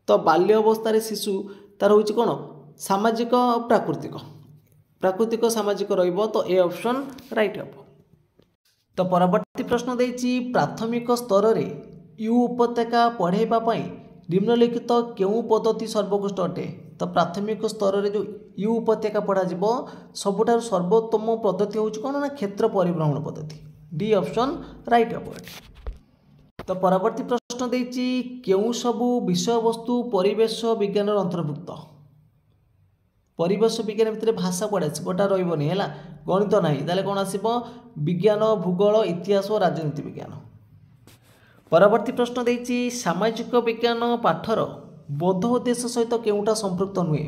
तो बाल्यावस्था शिशु तार होछि कोन सामाजिक प्राकृतिक प्राकृतिक सामाजिक रहिबो तो ए ऑप्शन राइट हो। तो परवर्ती प्रश्न देछि प्राथमिक स्तर रे यू उपत्यका पढ़ाइबा पई निम्नलिखित केउ पद्धति सर्वोत्कृष्ट अटे। तो प्राथमिक स्तर रे जो यू उपत्यका पढ़ा जिवो सबुठार सर्वोत्तम पद्धति होछि कोन ना क्षेत्र परिभ्रमण पद्धति डी ऑप्शन राइट हो। तो परवर्ती प्रश्न देछि केउ सबु विषय वस्तु परिवेश विज्ञान अंतर्भुक्त। परिवेश विज्ञान भितर भाषा पढ़ा गोटा रही है गणित ना ताले कौन आसो विज्ञान भूगोल इतिहास और राजनीति विज्ञान। परवर्ती प्रश्न देछि सामाजिक विज्ञान पाठर बोध उद्देश्य सहित केउटा संपृक्त नुहे।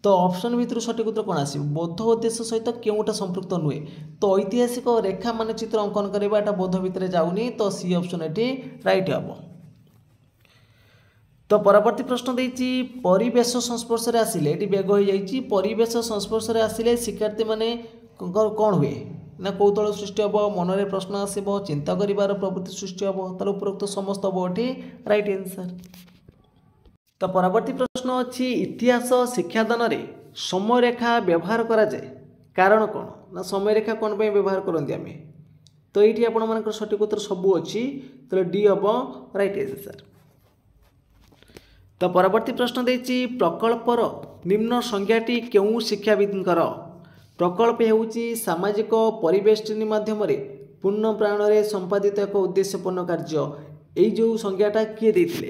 तो ऑप्शन भितर सठिक उत्तर कौन आसो बोध उद्देश्य सहित केउटा संपृक्त नुहे तो ऐतिहासिक रेखा मानचित्र अंकन करवा एटा बोध भितर जाउनी तो सी ऑप्शन एटी राइट हम। तो परवर्ती प्रश्न देछि परिवेश संस्पर्श रे आसिले एटी बेग हो जाइछि परिवेश संस्पर्श रे आसिले शिक्षार्थी माने कौन हुए ना कौतूहल सृष्टि हम मन में प्रश्न आसो चिंता करिवार प्रवृत्ति सृष्टि हम ताले उपरोक्त समस्त बोटी राइट आंसर। तो परवर्ती प्रश्न अच्छी इतिहास शिक्षादान रे समय रेखा व्यवहार करा जाए कारण कौन ना समय रेखा कौन पे व्यवहार करते आम तो ये आपण मान सठिक उत्तर सबू अच्छी तो डी हम राइट आंसर। तो परवर्ती प्रश्न देछि प्रकल्पर निम्न संज्ञाटी केउ शिक्षाविदर प्रकल्प हेउछि सामाजिक परिवेष्टनी माध्यम पूर्ण प्राण रे संपादित एक उद्देश्यपूर्ण कार्य यही जो संज्ञाटा किए देथिले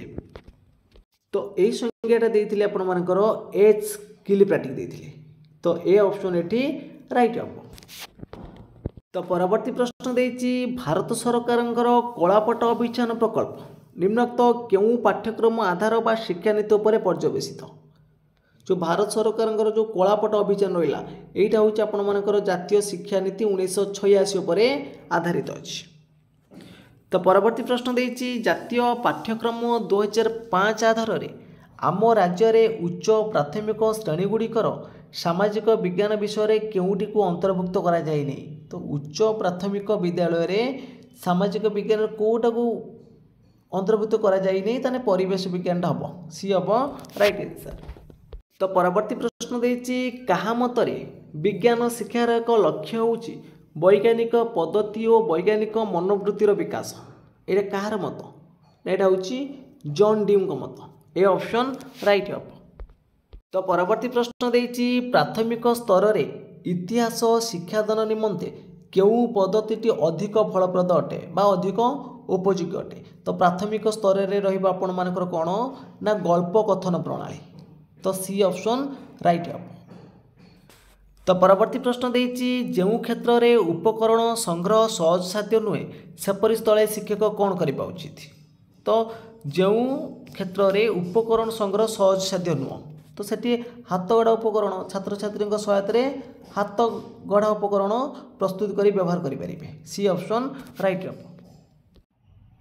तो यही संज्ञाटा देथिले आपण मानकर एच किलिप्राटिक देथिले तो ए ऑप्शन एटी राइट हम। तो परवर्ती प्रश्न देछि भारत सरकारंकर कलापट अभियान प्रकल्प निम्नोक्त केउ पाठ्यक्रम आधार बा शिक्षानीति उपर पर्यवेसित। जो भारत सरकार जो कलापट अभियान रहा यहाँ हूँ आपण मानकर जातीय शिक्षानीति 1986 उपर आधारित अच्छी। तो परवर्ती प्रश्न देछि जातीय पाठ्यक्रम 2005 आधार रे आम राज्य रे उच्च प्राथमिक श्रेणीगुड़िकर सामाजिक विज्ञान विषय केउटी को अंतर्भुक्त करा जाय नै तो उच्च प्राथमिक विद्यालय रे सामाजिक विज्ञान कोटा को अंतर्भुक्त करा जाय नै ताने परिवेश विज्ञान हम सी हम राइट आंसर। तो परवर्ती प्रश्न देछि कहा मतरे विज्ञान शिक्षार एक लक्ष्य होछि वैज्ञानिक पद्धति और वैज्ञानिक मनोवृत्तिर विकास ये कहार मत यहाँ हूँ जॉन डीम को मत ए ऑप्शन राइट हम। तो परवर्ती प्रश्न देछि प्राथमिक स्तर रे इतिहास शिक्षादान निमंते केउ पद्धति अधिक फलप्रद अटे बा अधिक उपयोगी अटे तो प्राथमिक स्तर रे रहिबा आपण मानकर कोन ना गल्प कथन प्रणाली तो सी ऑप्शन राइट हम। तो परवर्ती प्रश्न देछि जेउ क्षेत्र रे उपकरण संग्रह सहज साध्य नुहे सेपरि स्थले शिक्षक कौन करबा उचित तो जेउ क्षेत्र रे उपकरण संग्रह सहज साध्य नुह तो सेठी हाथ गढ़ा उपकरण छात्र छात्री सहायता हाथ गढ़ा उपकरण प्रस्तुत कर व्यवहार करेंगे। सी ऑप्शन राइट हम।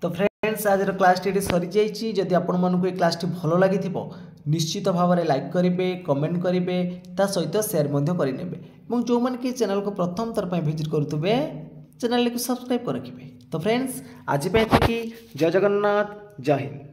तो फ्रेंड्स आज क्लास टी सरी जाइए। जदि आपण मानक ये क्लास टी भल लगी निश्चित भाव में लाइक करेंगे, कमेंट करेंगे, ता सहित शेयर करेंगे। जो मैंने कि चैनल को प्रथम थर पर विजिट करुवे चैनल को सब्सक्राइब कर रखिए। तो फ्रेंड्स आज जय जगन्नाथ, जय हिंद।